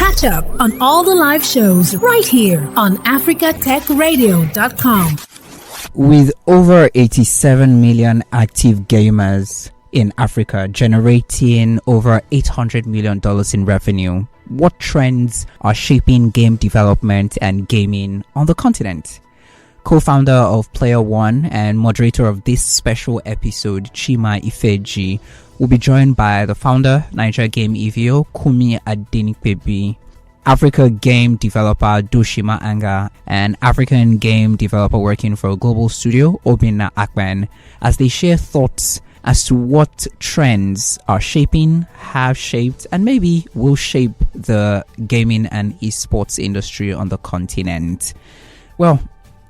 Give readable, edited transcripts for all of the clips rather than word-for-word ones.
Catch up on all the live shows right here on africatechradio.com. With over 87 million active gamers in Africa, generating over $800 million in revenue, what trends are shaping game development and gaming on the continent? Co-founder of PlayerOne and moderator of this special episode, Chima Ifeji, will be joined by the founder, Naija Game EVO, Kunmi Adenipebi, Africa game developer Dooshima Anger, and African game developer working for a global studio, Obinna Akpen, as they share thoughts as to what trends are shaping, have shaped, and maybe will shape the gaming and esports industry on the continent. Well,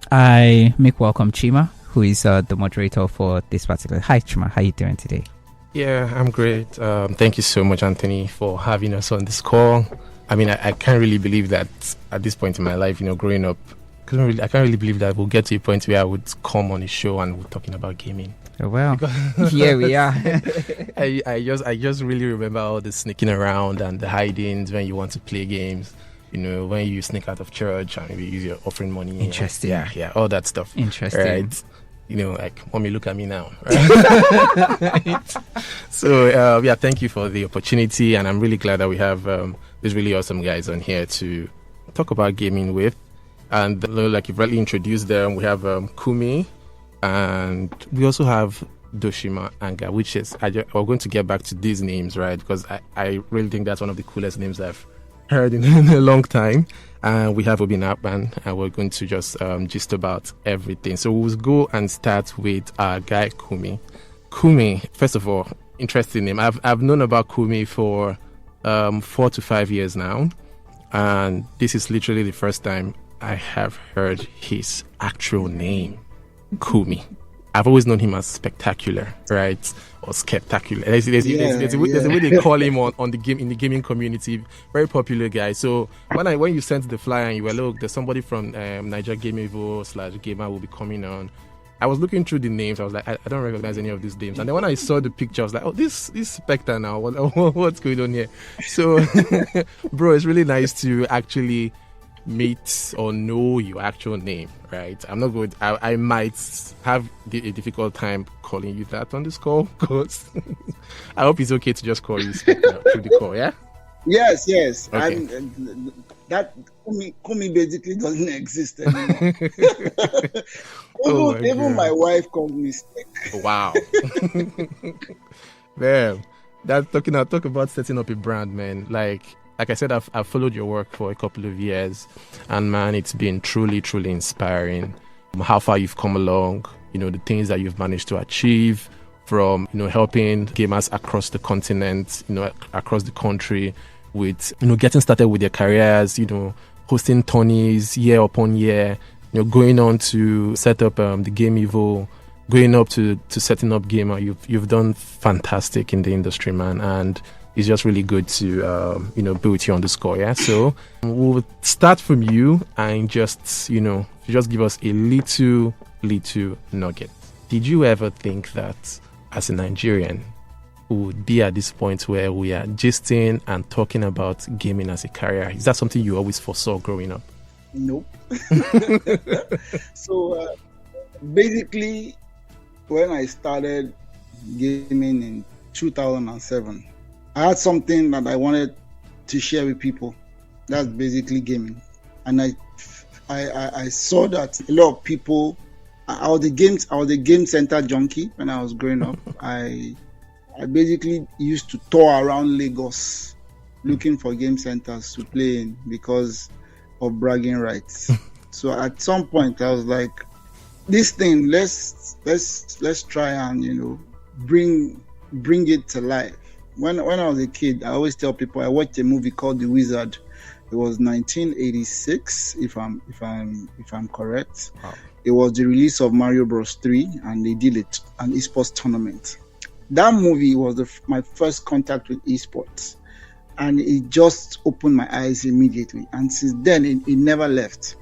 I make welcome Chima, who is the moderator for this particular. Hi Chima, how are you doing today? Yeah, I'm great. Thank you so much, Anthony, for having us on this call. I mean, I can't really believe that at this point in my life, growing up, I can't really believe that we'll get to a point where I would come on a show and we're talking about gaming. Oh, well, here we are. I just really remember all the sneaking around and the hidings when you want to play games. When you sneak out of church and maybe you're offering money. Interesting. Yeah, all that stuff. Interesting. Right? Like, mommy, look at me now. Right? So, thank you for the opportunity. And I'm really glad that we have these really awesome guys on here to talk about gaming with. And like you've rightly introduced them, we have Kunmi, and we also have Dooshima Anger, which is, we're going to get back to these names, right? Because I really think that's one of the coolest names I've heard in a long time. And we have Obinna Akpen, and we're going to just gist about everything. So we'll go and start with our guy Kunmi. Kunmi, first of all, interesting name. I've known about Kunmi for 4 to 5 years now, and this is literally the first time I have heard his actual name, Kunmi. I've always known him as Spectacular, right? Or Skeptacular. There's a way they call him on the game, in the gaming community. Very popular guy. So when you sent the flyer and you were, look, there's somebody from Naija Game EVO / Gamer will be coming on. I was looking through the names. I was like, I don't recognize any of these names. And then when I saw the picture, I was like, oh, this Spectre now. What's going on here? So, bro, it's really nice to actually meet or know your actual name, right? I'm not good. I might have a difficult time calling you that on this call, because I hope it's okay to just call you Spectre through the call, yeah? Yes. Okay. That Kunmi basically doesn't exist anymore. Even my wife called me Spectre. Wow. Man, talk about setting up a brand, man. Like I said, I've followed your work for a couple of years, and man, it's been truly, truly inspiring. How far you've come along, the things that you've managed to achieve from, helping gamers across the continent, across the country with, getting started with their careers, hosting tourneys year upon year, going on to set up the Game EVO, going up to setting up Gamer. You've done fantastic in the industry, man, and it's just really good to, be with you on the score, yeah? So we'll start from you and just give us a little nugget. Did you ever think that as a Nigerian, we would be at this point where we are gisting and talking about gaming as a career? Is that something you always foresaw growing up? Nope. So basically, when I started gaming in 2007, I had something that I wanted to share with people. That's basically gaming. And I saw that a lot of people, I was a game center junkie when I was growing up. I basically used to tour around Lagos looking for game centers to play in because of bragging rights. So at some point I was like, this thing, let's try and bring it to life. When I was a kid, I always tell people I watched a movie called The Wizard. It was 1986, if I'm correct. Wow. It was the release of Mario Bros 3, and they did an esports tournament. That movie was my first contact with esports, and it just opened my eyes immediately. And since then, it never left.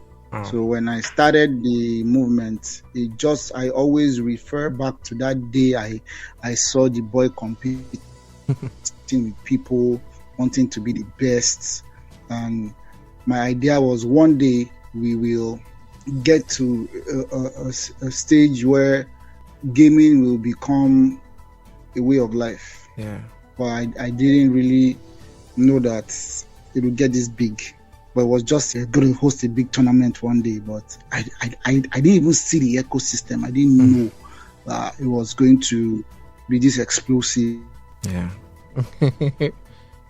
So when I started the movement, I always refer back to that day I saw the boy competing with people, wanting to be the best. And my idea was one day we will get to a stage where gaming will become a way of life. Yeah. But I didn't really know that it would get this big. But it was just going to host a big tournament one day. But I didn't even see the ecosystem. I didn't know that it was going to be this explosive. Yeah.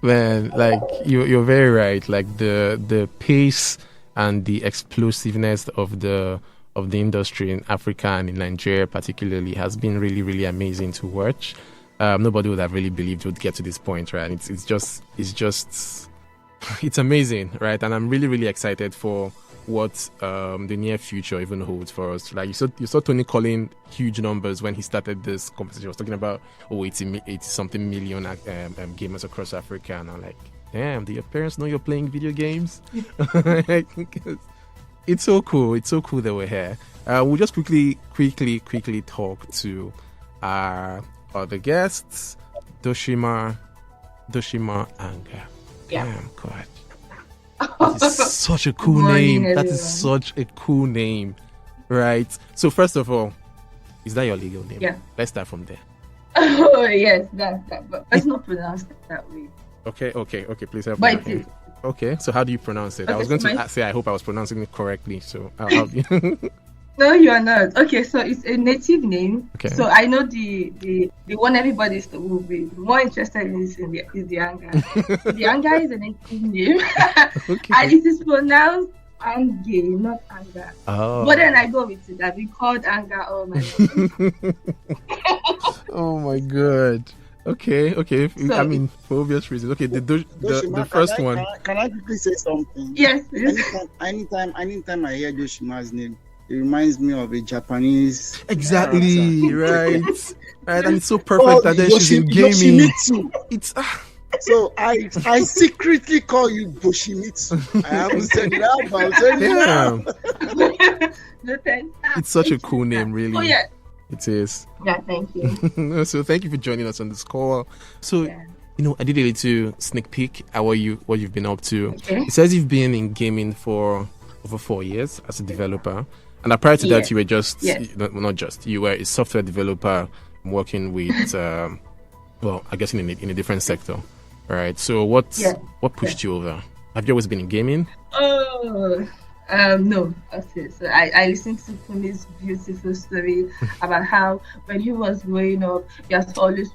Man, like you're very right. Like the pace and the explosiveness of the industry in Africa and in Nigeria particularly has been really, really amazing to watch. Nobody would have really believed it would get to this point, right? It's amazing, right? And I'm really, really excited for what the near future even holds for us. Like you saw Tony calling huge numbers when he started this conversation. He was talking about 80 something million gamers across Africa, and I'm like, damn, do your parents know you're playing video games? It's so cool. It's so cool that we're here. We'll just quickly talk to our other guests. Dooshima Anger. Yeah. Damn, God. That is such a cool name. That is such a cool name. Right. So first of all, is that your legal name? Yeah. Let's start from there. Oh yes, that's that. But it's not pronounced that way. Okay. Please help But me. it is. Okay. So how do you pronounce it? Okay, I was going so to say I hope I was pronouncing it correctly. So I'll help you. No, you are not. Okay, so it's a native name. Okay. So I know the one everybody will be more interested in is the Anger. The Anger is a native name. Okay. And it is pronounced Anger, not Anger. Oh. But then I go with it. I've been called Anger all my life. Oh my God. Okay. So, I mean, for obvious reasons. Okay, the first one. Can I quickly say something? yes. Anytime I hear Dooshima's name, it reminds me of a Japanese. Exactly, right. Right, and it's so perfect that then she's in gaming. Yoshimitsu. It's So I secretly call you Boshimitsu. I haven't said it out, but I'll tell you now. No, thanks. it's such a cool name, really. Oh yeah. It is. Yeah, thank you. So thank you for joining us on this call. So I did a little sneak peek at what you've been up to. Okay. It says you've been in gaming for over 4 years as a developer. And prior to that, you were you were a software developer working with, I guess in a different sector, right? So what pushed you over? Have you always been in gaming? Oh, no. Okay, so I listened to Kunmi's beautiful story about how when he was growing up, he has always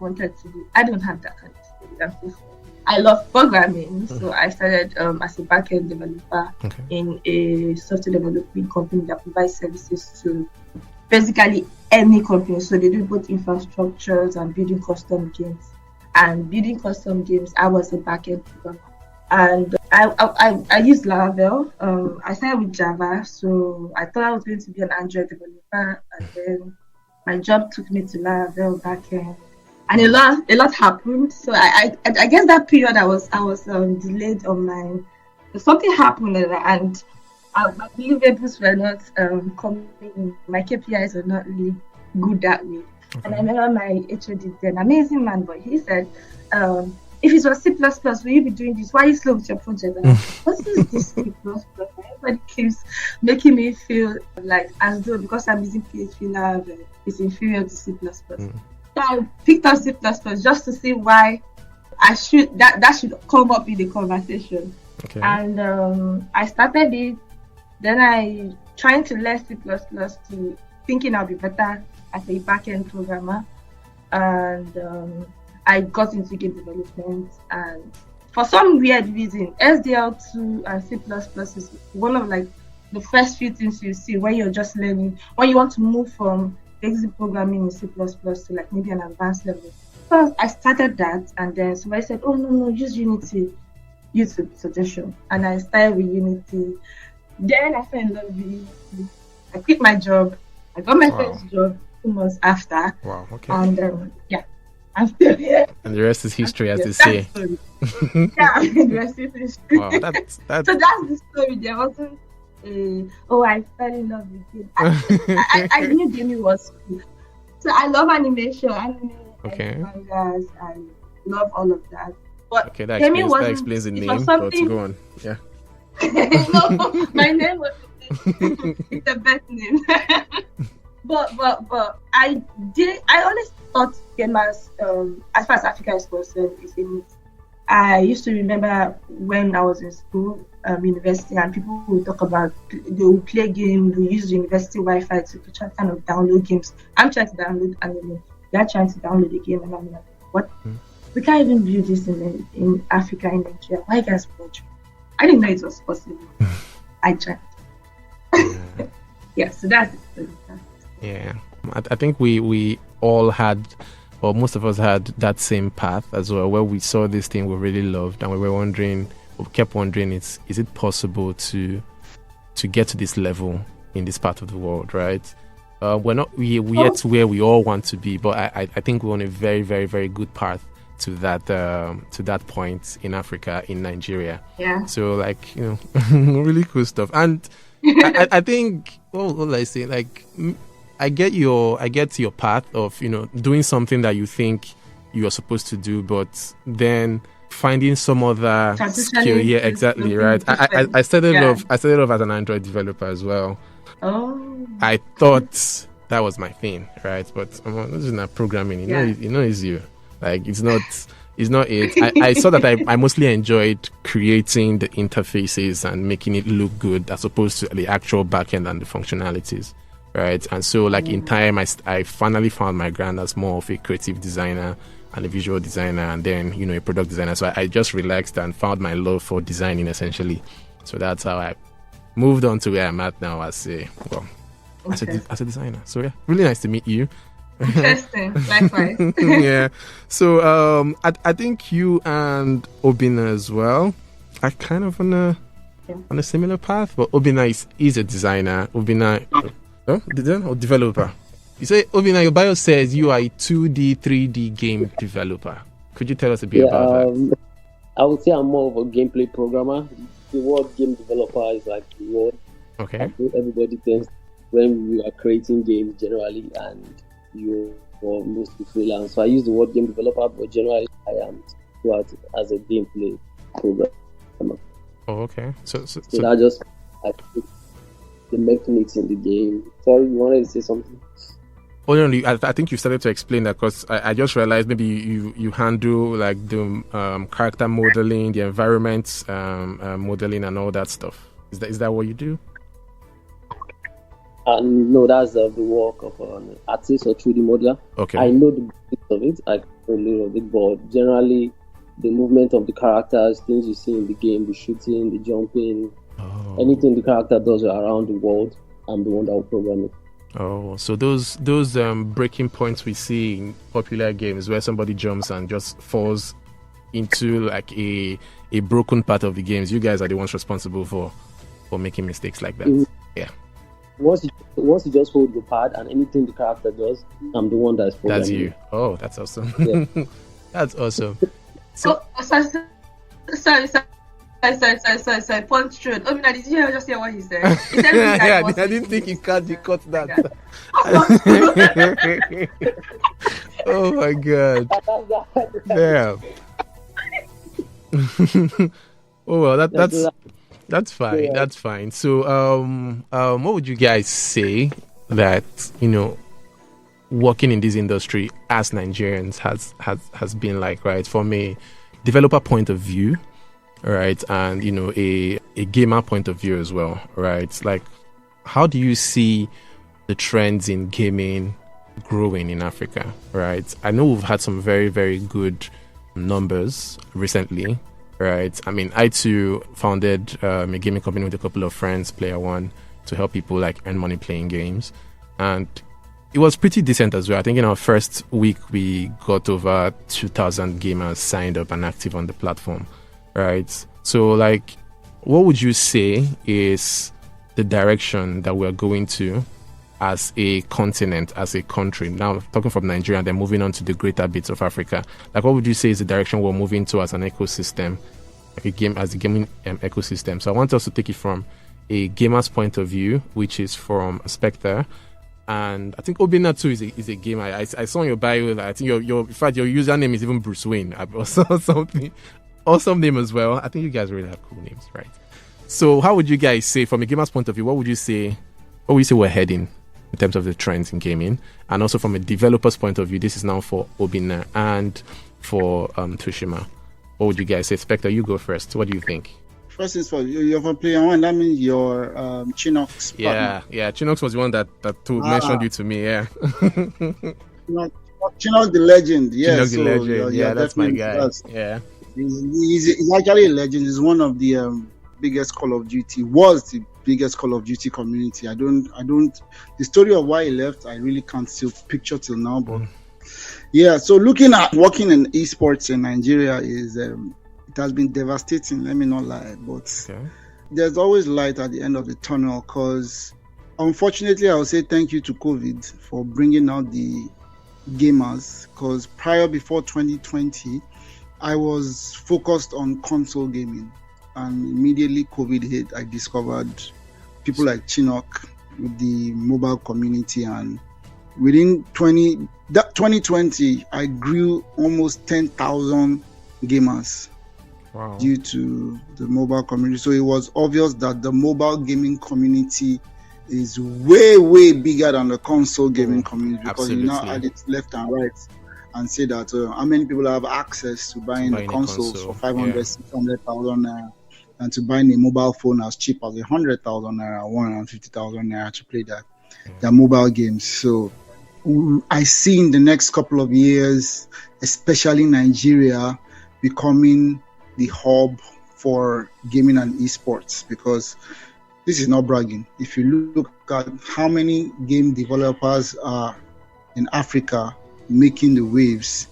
wanted to do. I don't have that kind of story. I'm so sorry. I love programming, so I started as a backend developer in a software development company that provides services to basically any company. So they do both infrastructures and building custom games. And building custom games, I was a backend programmer. And I used Laravel. I started with Java, so I thought I was going to be an Android developer, and then my job took me to Laravel backend. And a lot happened. So I guess that period I was delayed on my something happened and my deliverables were not coming in. My KPIs were not really good that way. Okay. And I remember my HOD, an amazing man, but he said, if it was C++, will you be doing this? Why are you slow with your project? And what is this C++? Everybody keeps making me feel like as though because I'm using PHP now, it's inferior to C++. So I picked up C++ just to see why that should come up in the conversation. Okay. And I started it. Then I trying to learn C++ to thinking I'll be better as a backend programmer. And I got into game development. And for some weird reason, SDL2 and C++ is one of like the first few things you see when you're just learning, when you want to move from basic programming in C++ to like maybe an advanced level. So I started that, and then somebody said, oh no, use Unity, YouTube suggestion. And I started with Unity. Then I fell in love with Unity. I quit my job. I got my first job 2 months after. Wow, okay. And I'm still here. And the rest is history, as they say. Yeah, the rest is history. Wow, that's... So that's the story. There wasn't I fell in love with it. I knew gaming was cool. So I love animation, mangas, I love all of that. But Okay, that gaming explains the it name. was But something. go on. Yeah. No, my name was it's the best name. but I always thought gamers, as far as Africa is concerned, is elite. I used to remember when I was in school, university, and people would talk about they will play games, they use university Wi-Fi to try to kind of download games. I'm trying to download anime. They're trying to download the game, and I'm like, what? We can't even view this in Africa, in Nigeria. Why you guys watch? I didn't know it was possible. I tried. Yeah, so that's it. Yeah, I think we all had, or most of us had that same path as well, where we saw this thing we really loved, and we kept wondering, is it possible to get to this level in this part of the world, right? We're not yet where we all want to be, but I think we're on a very, very, very good path to that point in Africa, in Nigeria. Yeah. So really cool stuff. And I think, what will I say? I get your path of doing something that you think you are supposed to do, but then finding some other skill. Yeah, exactly, right. I started off as an Android developer as well. Oh. I thought that was my thing, right? But this is not programming. It's you. It's not it. I saw that I mostly enjoyed creating the interfaces and making it look good as opposed to the actual backend and the functionalities, right? And so in time, I finally found my ground as more of a creative designer and a visual designer, and then a product designer. So I just relaxed and found my love for designing essentially. So that's how I moved on to where I'm at now as a designer. So yeah, really nice to meet you. Interesting. Likewise. Yeah. So I think you and Obinna as well are kind of on a similar path, but Obinna is a designer. Obinna, or developer. You say, Obinna, your bio says you are a 2D, 3D game developer. Could you tell us a bit about that? I would say I'm more of a gameplay programmer. The word game developer is like the word. Okay. Everybody thinks when we are creating games generally, and you are mostly freelance. So I use the word game developer, but generally I am as a gameplay programmer. Oh, okay. So that just the mechanics in the game. Sorry, you wanted to say something? Oh no, I think you started to explain that, because I just realized maybe you handle the character modeling, the environment modeling, and all that stuff. Is that what you do? No, that's the work of an artist or 3D modeler. Okay. I know the basics of it. I know a little of it, but generally, the movement of the characters, things you see in the game, the shooting, the jumping, anything the character does around the world, I'm the one that will program it. Oh, so those breaking points we see in popular games where somebody jumps and just falls into a broken part of the games, you guys are the ones responsible for making mistakes like that. Mm-hmm. Yeah. Once you just hold your pad and anything the character does, I'm the one that's programming. That's you. Oh, that's awesome. Yeah. That's awesome. Sorry. Punch through. Obinna, did you just hear what he said? He said I didn't think he cut that. Oh my god. Damn. Oh well, that's fine. Yeah. That's fine. So what would you guys say that working in this industry as Nigerians has been like, right? From a developer point of view, right, and a gamer point of view as well, right? Like, how do you see the trends in gaming growing in Africa, right? I know we've had some very, very good numbers recently, right? I mean, I too founded a gaming company with a couple of friends, PlayerOne, to help people earn money playing games, and it was pretty decent as well. I think in our first week we got over 2,000 gamers signed up and active on the platform, right? So what would you say is the direction that we're going to as a continent, as a country? Now talking from Nigeria and then moving on to the greater bits of Africa, what would you say is the direction we're moving to as an ecosystem, as a gaming ecosystem? So I want us to take it from a gamer's point of view, which is from Spectre, And I think Obinna too is a gamer. I saw in your bio that I think your in fact your username is even Bruce Wayne. I saw something awesome name as well. I think you guys really have cool names, right? So how would you guys say, from a gamer's point of view, what would you say we're heading in terms of the trends in gaming? And also from a developer's point of view, this is now for Obinna and for Dooshima. What would you guys say? Spectre, you go first. What do you think? First is for you're from PlayerOne. That means your Chinox partner. Yeah. Chinox was the one that mentioned you to me. Yeah. Chinox the legend. Yeah, Chinox the legend. Yeah, that's my guy. Yeah. He's actually a legend. He's one of the biggest Call of Duty. Was the biggest Call of Duty community. I don't. The story of why he left, I really can't still picture till now. But yeah, so looking at working in esports in Nigeria is it has been devastating. Let me not lie, but there's always light at the end of the tunnel. Because unfortunately, I will say thank you to COVID for bringing out the gamers. Because before 2020, I was focused on console gaming. And immediately COVID hit, I discovered people like Chinook with the mobile community. And within 2020, I grew almost 10,000 gamers due to the mobile community. So it was obvious that the mobile gaming community is way, way bigger than the console gaming community. Because you now add it left and right and say that how many people have access to buying the consoles for 500, 600,000 naira. And to buy a mobile phone as cheap as 100,000 naira, 150,000 naira to play their mobile games. So I see in the next couple of years, especially Nigeria, becoming the hub for gaming and esports, because this is not bragging. If you look at how many game developers are in Africa making the waves,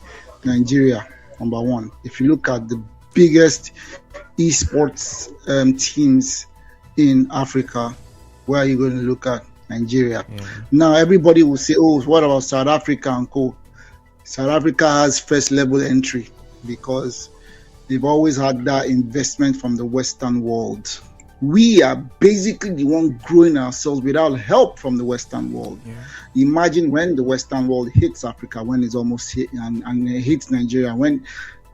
Nigeria, number one. If you look at the biggest esports teams in Africa, where are you going to look at? Nigeria. Now everybody will say, oh, what about South Africa and co? South Africa has first level entry because they've always had that investment from the Western world. We are basically the one growing ourselves without help from the Western world. Imagine when the Western world hits Africa, when it's almost hit, and it hits Nigeria,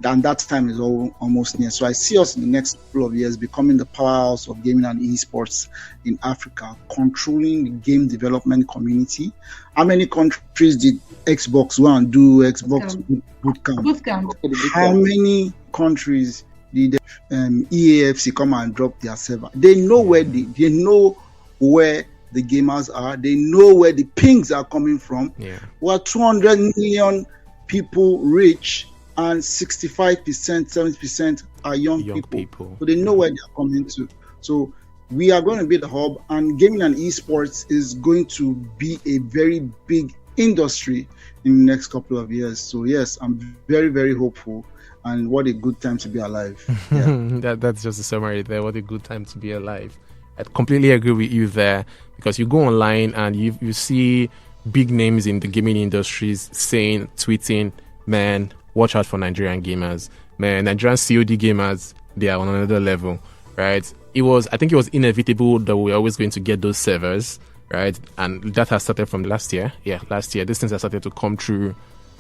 and that time is almost near. So I see us in the next couple of years becoming the powerhouse of gaming and esports in Africa, controlling the game development community. How many countries did Xbox go and do Xbox Bootcamp? How many countries did EAFC come and drop their server? They know where they know where the gamers are. They know where the pings are coming from. We're 200 million people rich, and 65%, 70% are young people. So they know where they're coming to. So we are going to be the hub, and gaming and esports is going to be a very big industry in the next couple of years. So yes, I'm very, very hopeful, and what a good time to be alive. That's just a summary there. What a good time to be alive. I completely agree with you there, because you go online and you see big names in the gaming industries tweeting, man, watch out for Nigerian gamers. Man, Nigerian COD gamers, they are on another level, right? I think it was inevitable that we're always going to get those servers, right? And that has started from last year. Yeah, last year. These things have started to come true.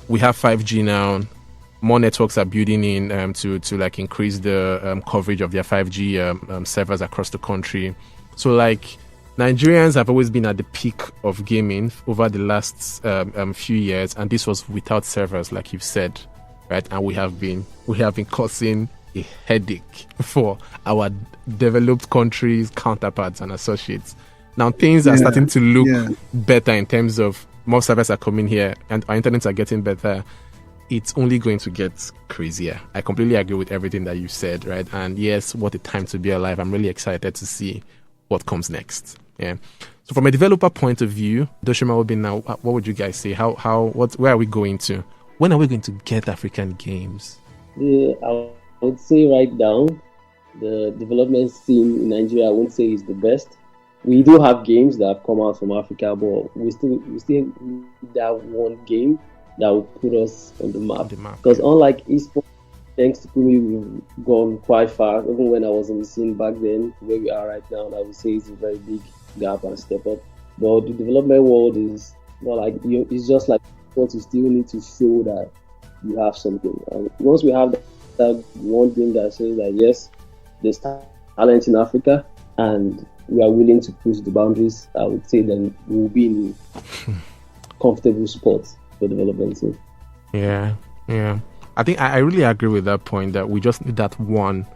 We have 5G now. More networks are building in to like increase the coverage of their 5G servers across the country. So like Nigerians have always been at the peak of gaming over the last few years, and this was without servers, like you've said, right? And we have been causing a headache for our developed countries' counterparts and associates. Now things are starting to look better in terms of more servers are coming here and our internets are getting better. It's only going to get crazier. I completely agree with everything that you said, right? And yes, what a time to be alive. I'm really excited to see what comes next. Yeah. So from a developer point of view, Dooshima, Obinna, what would you guys say? Where are we going to? When are we going to get African games? Yeah, I would say right now, the development scene in Nigeria, I wouldn't say is the best. We do have games that have come out from Africa, but we still need that one game that will put us on the map. Because unlike esports, thanks to Kunmi, we've gone quite far. Even when I was in the scene back then, where we are right now, I would say it's a very big gap and step up. But the development world is not like you. It's just like what you still need to show that you have something. And once we have that one thing that says that yes, there's talent in Africa and we are willing to push the boundaries, I would say then we will be in comfortable spot for development. Yeah. I think I really agree with that point that we just need that one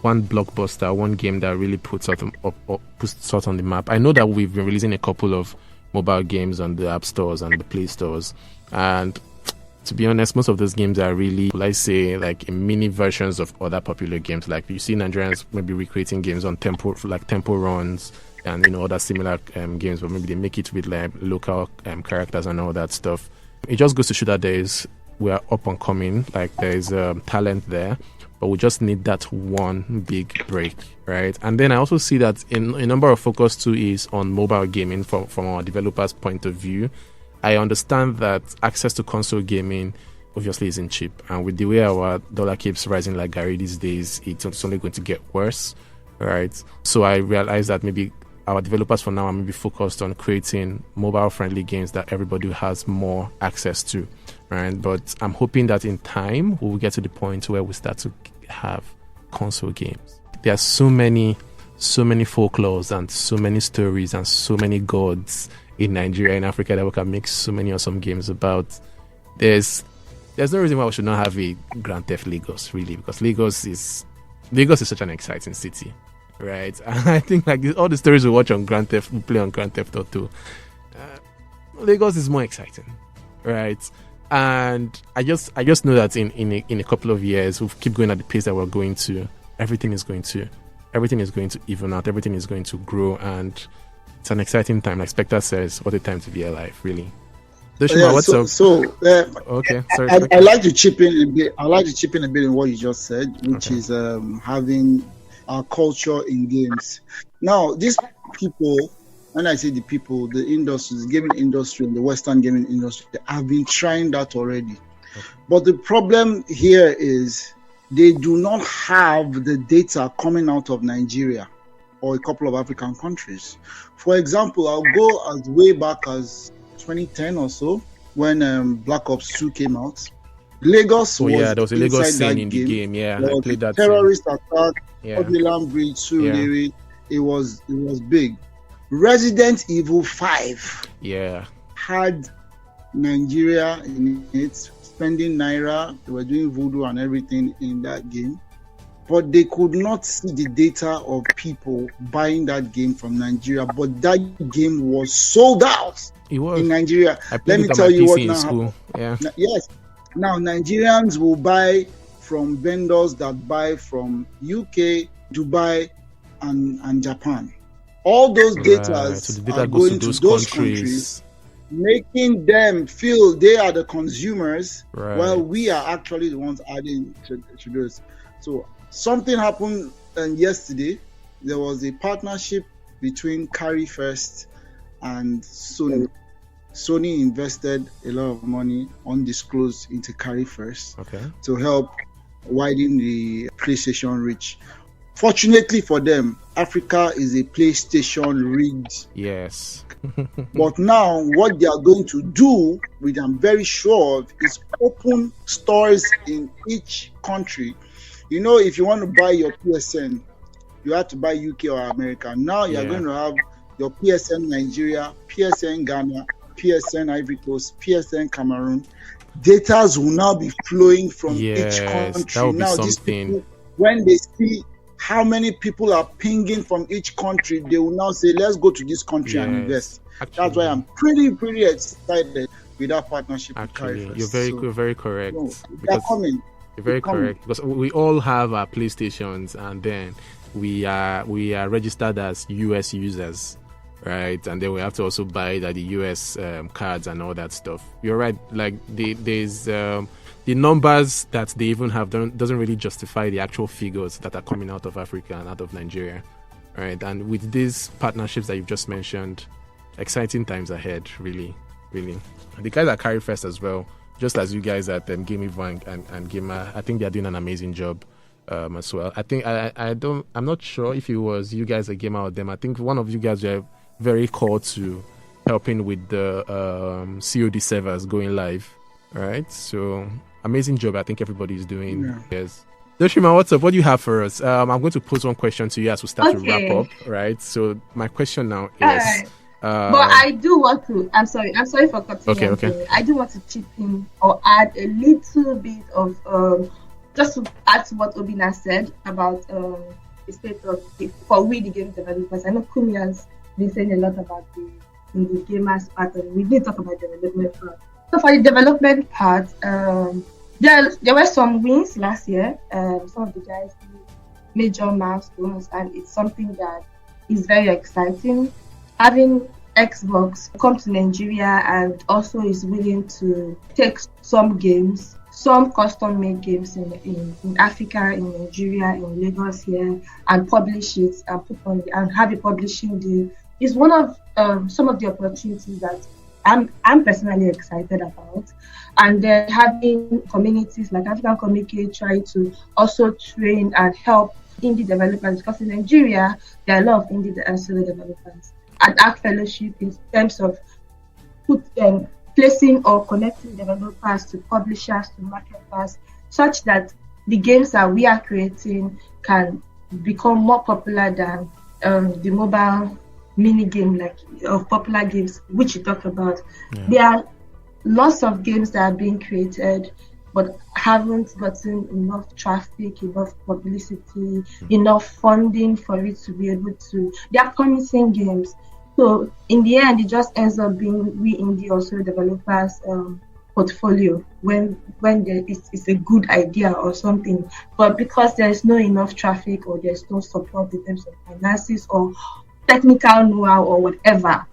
blockbuster, one game that really puts us on the map. I know that we've been releasing a couple of mobile games on the app stores and the play stores, and to be honest, most of those games are really, let's say, like mini versions of other popular games. Like you see Nigerians maybe recreating games on tempo runs and other similar games, but maybe they make it with like local characters and all that stuff. It just goes to show that we are up and coming, like there is talent there, but we just need that one big break, right? And then I also see that in a number of focus too is on mobile gaming from our developers' point of view. I understand that access to console gaming obviously isn't cheap, and with the way our dollar keeps rising like Gary these days, it's only going to get worse, right? So I realize that maybe our developers for now are maybe focused on creating mobile-friendly games that everybody has more access to, right? But I'm hoping that in time we will get to the point where we start to have console games. There are so many folklores and so many stories and so many gods in Nigeria and Africa that we can make so many awesome games about. There's no reason why we should not have a Grand Theft Lagos, really, because Lagos is such an exciting city, right? And I think like all the stories we watch on Grand Theft, we play on Grand Theft Auto, Lagos is more exciting, right? And I just know that in a couple of years we'll keep going at the pace that we're going to. Everything is going to even out. Everything is going to grow, and it's an exciting time. Like Spectre says, what a time to be alive, really. Dooshima, what's up? Okay, sorry. I like to chip in a bit. I like to chip in a bit in what you just said, which is having our culture in games. Now, these people, when I say the people, the industry, the gaming industry, and the Western gaming industry, have been trying that already. Okay. But the problem here is they do not have the data coming out of Nigeria or a couple of African countries. For example, I'll go as way back as 2010 or so when Black Ops 2 came out. Lagos was there was a Lagos scene in the game. Yeah, I played that. Terrorist attack, Odilon Bridge, Surulere. It was big. Resident Evil 5 had Nigeria in it, spending naira. They were doing voodoo and everything in that game, but they could not see the data of people buying that game from Nigeria. But that game was sold out in Nigeria. Let me tell you what now happened. Yes. Now Nigerians will buy from vendors that buy from UK, Dubai, and Japan. All those data so the data are goes going to to those countries, making them feel they are the consumers, while we are actually the ones adding to this. So something happened yesterday. There was a partnership between Carry First and Sony. Sony invested a lot of money undisclosed into Carry First to help widen the PlayStation reach. Fortunately for them, Africa is a PlayStation rigged. Yes. But now what they are going to do, which I'm very sure of, is open stores in each country. You know, if you want to buy your PSN, you have to buy UK or America. Now you're going to have your PSN Nigeria, PSN Ghana, PSN Ivory Coast, PSN Cameroon. Data will now be flowing from each country. That would be now, something. These people, when they see how many people are pinging from each country, they will now say, let's go to this country and invest. Actually, that's why I'm pretty excited with that partnership with Carry First. You're very correct. No, they're coming. You're very correct, because we all have our PlayStations, and then we are registered as US users, right? And then we have to also buy the US cards and all that stuff. You're right. Like there's the numbers that they even have doesn't really justify the actual figures that are coming out of Africa and out of Nigeria, right? And with these partnerships that you've just mentioned, exciting times ahead, really. The guys at Carry First as well, just as you guys at Game EVO and Gamer, I think they're doing an amazing job as well. I think I'm not sure if it was you guys at Gamer or them. I think one of you guys were very called to helping with the COD servers going live. All right, so amazing job. I think everybody's doing. Yeah. Yes. Dooshima, what's up? What do you have for us? I'm going to pose one question to you as we start to Okay. wrap up. Right. So my question now is. Alright. But I do want to. I'm sorry for cutting you. Okay. I do want to chip in or add a little bit of just to add to what Obinna said about the state of for we the game developers. I know Kunmi has been saying a lot about the gamers part, and we did talk about development part. So for the development part, there were some wins last year. Some of the guys made major milestones, and it's something that is very exciting. Having Xbox come to Nigeria and also is willing to take some games, some custom-made games in Africa, in Nigeria, in Lagos here, and publish it and put on and have a publishing deal is one of some of the opportunities that I'm personally excited about. And then having communities like African Communicate try to also train and help indie developers, because in Nigeria there are a lot of indie and solo developers. And Art Fellowship in terms of placing or connecting developers to publishers, to marketers, such that the games that we are creating can become more popular than the mobile mini game of popular games, which you talked about. Yeah. There are lots of games that are being created but haven't gotten enough traffic, enough publicity, enough funding for it to be able to. They are promising games. So in the end, it just ends up being we indie also developers portfolio when it's a good idea or something. But because there's no enough traffic or there's no support in terms of finances or technical know-how or whatever,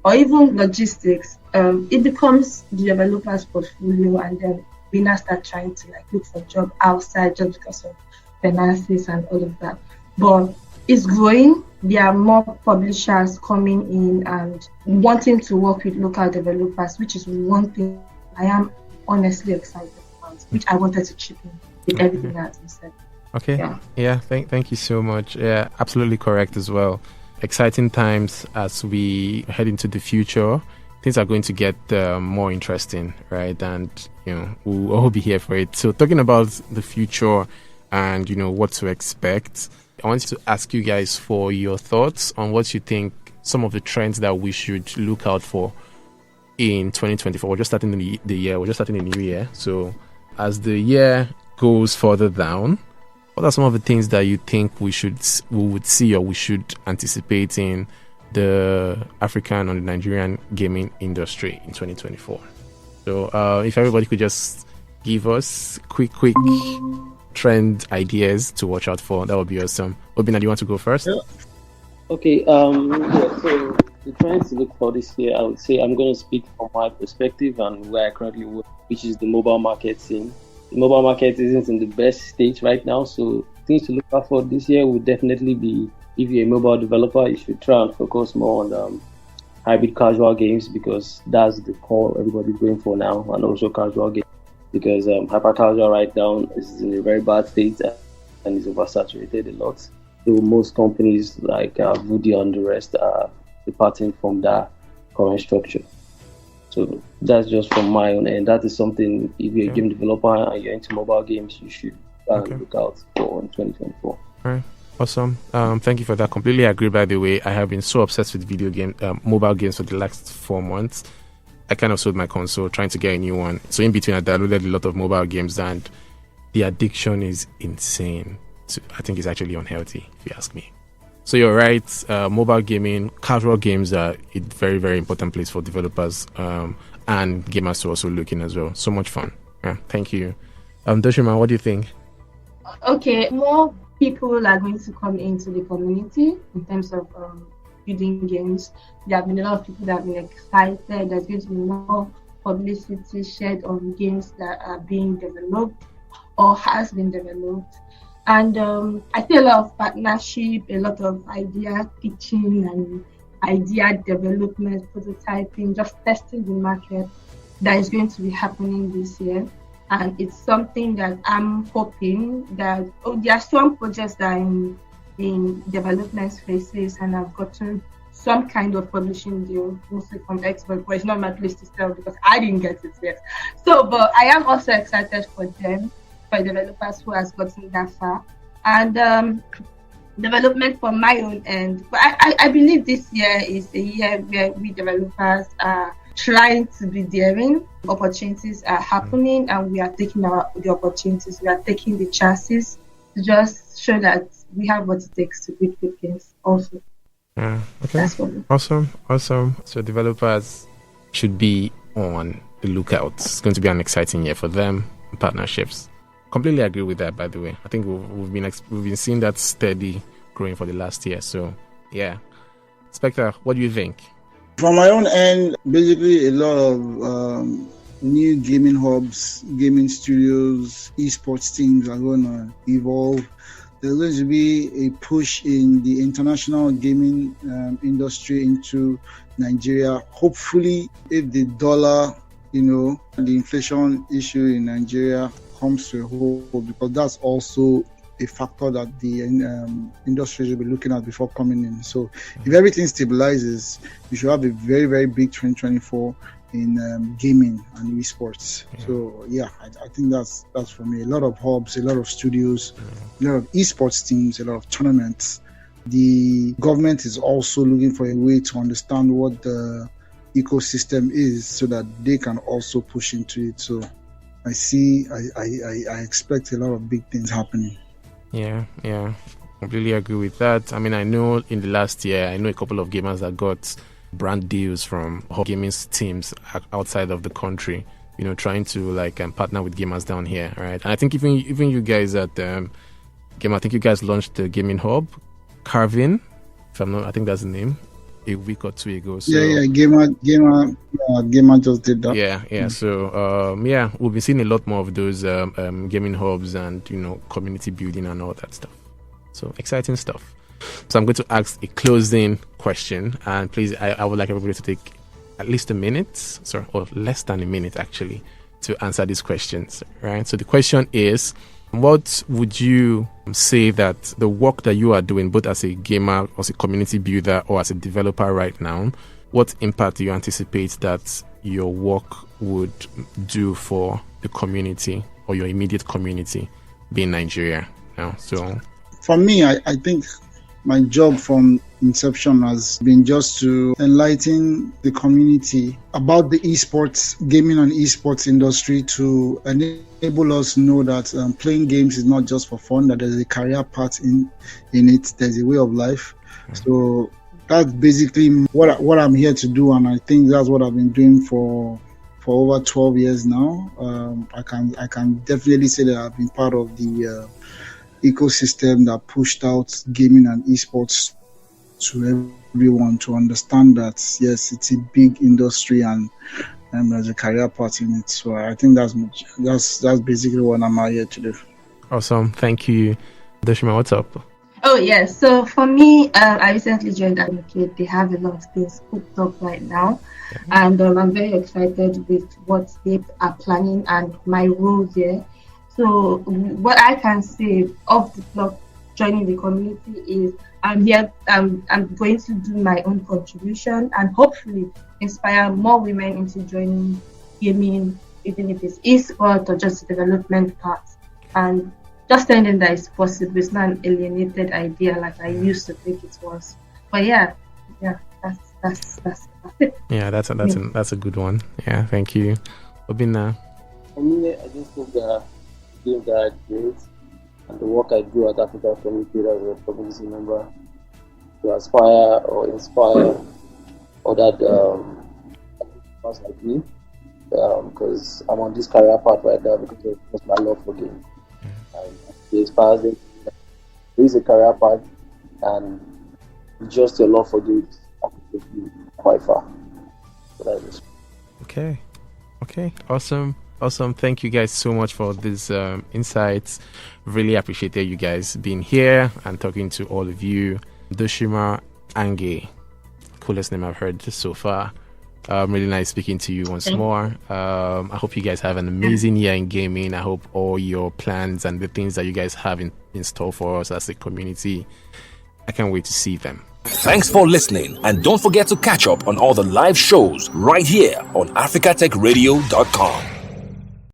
or even logistics, it becomes the developer's portfolio, and then we now start trying to look for a job outside just because of finances and all of that. But it's growing. There are more publishers coming in and wanting to work with local developers, which is one thing I am honestly excited about, which I wanted to chip in with everything that you said. Okay. Yeah. Thank you so much. Yeah, absolutely correct as well. Exciting times as we head into the future. Things are going to get more interesting, right? And we'll all be here for it. So talking about the future and what to expect, I want to ask you guys for your thoughts on what you think some of the trends that we should look out for in 2024. We're just starting the year. We're just starting a new year. So as the year goes further down, what are some of the things that you think we would see or we should anticipate in the African or the Nigerian gaming industry in 2024? So if everybody could just give us quick trend ideas to watch out for, that would be awesome. Obinna, do you want to go first? Yeah. Okay. So the trends to look for this year, I would say I'm going to speak from my perspective and where I currently work, which is the mobile market scene. The mobile market isn't in the best state right now, so things to look out for this year would definitely be, if you're a mobile developer, you should try and focus more on hybrid casual games, because that's the core everybody's going for now, and also casual games, because hyper casual right now is in a very bad state and is oversaturated a lot. So most companies like Voodoo and the rest are departing from that current structure. So that's just from my own end. That is something, if you're a game developer and you're into mobile games, you should look out for in 2024. All right. Awesome. Thank you for that. Completely agree, by the way. I have been so obsessed with mobile games for the last 4 months. I kind of sold my console trying to get a new one. So in between, I downloaded a lot of mobile games, and the addiction is insane. So I think it's actually unhealthy, if you ask me. So you're right. Mobile gaming, casual games are a very, very important place for developers and gamers to also look in as well. So much fun. Yeah, thank you. Dooshima, what do you think? Okay, more people are going to come into the community in terms of building games. There have been a lot of people that have been excited. There's going to be more publicity shared on games that are being developed or has been developed. And I see a lot of partnership, a lot of idea pitching and idea development, prototyping, just testing the market that is going to be happening this year. And it's something that I'm hoping that there are some projects that are in development phases and have gotten some kind of publishing deal, mostly from Xbox, but it's not my place to sell because I didn't get it yet. So, but I am also excited for them, for developers who has gotten that far, and development from my own end. But I believe this year is a year where we developers are trying to be daring. Opportunities are happening, and we are taking the opportunities. We are taking the chances to just show that we have what it takes to beat good games also. Yeah, okay. Awesome. So developers should be on the lookout. It's going to be an exciting year for them. Partnerships. Completely agree with that, by the way. I think we've been seeing that steady growing for the last year. So, yeah. Spectre, what do you think? From my own end, basically a lot of new gaming hubs, gaming studios, esports teams are going to evolve. There's going to be a push in the international gaming industry into Nigeria. Hopefully, if the dollar, the inflation issue in Nigeria comes to a halt, because that's also a factor that the industry will be looking at before coming in. So if everything stabilizes, we should have a very, very big 2024 in gaming and esports. So yeah, I think that's for me. A lot of hubs, a lot of studios, a lot of esports teams, a lot of tournaments. The government is also looking for a way to understand what the ecosystem is so that they can also push into it. So I expect a lot of big things happening. Yeah, completely agree with that. I mean, I know in the last year, I know a couple of gamers that got brand deals from gaming teams outside of the country, trying to partner with gamers down here, right? And I think even you guys at Game, I think you guys launched the gaming hub, Carvin, I think that's the name, a week or two ago. So, Gamer just did that. Yeah. So we'll be seeing a lot more of those gaming hubs and community building and all that stuff. So exciting stuff. So I'm going to ask a closing question, and please, I would like everybody to take at least a minute, or less than a minute actually, to answer these questions. Right. So the question is, what would you say that the work that you are doing, both as a gamer, as a community builder, or as a developer right now, what impact do you anticipate that your work would do for the community or your immediate community being Nigeria now? So for me, I think my job from inception has been just to enlighten the community about the esports, gaming and esports industry, to enable us know that playing games is not just for fun, that there's a career path in it, there's a way of life. So that's basically what I'm here to do, and I think that's what I've been doing for over 12 years now. I can definitely say that I've been part of the ecosystem that pushed out gaming and esports to everyone to understand that yes, it's a big industry and there's a career path in it. So I think that's basically what I'm out here to do. Awesome, thank you. Dooshima, what's up? Oh yes, so for me, I recently joined Advocate. They have a lot of things cooked up right now, and I'm very excited with what they are planning and my role there. So what I can say off the clock, joining the community, is I'm here. I'm going to do my own contribution and hopefully inspire more women into joining gaming, even if it's esports or just the development part, and just telling them that it's possible. It's not an alienated idea like I used to think it was. But yeah, that's it. Yeah, that's a good one. Yeah, thank you. Obinna. For me, I just think that games that I create and the work I do at Africa Community as a community member to aspire or inspire other people like me, because I'm on this career path right now because of my love for games. And it inspires them. There is a career path, and just your love for games can take you quite far. So that is Okay. Awesome. Thank you guys so much for these insights. Really appreciated you guys being here and talking to all of you. Dooshima Anger, coolest name I've heard so far. Really nice speaking to you once more. I hope you guys have an amazing year in gaming. I hope all your plans and the things that you guys have in store for us as a community I can't wait to see them. Thanks for listening, and don't forget to catch up on all the live shows right here on africatechradio.com.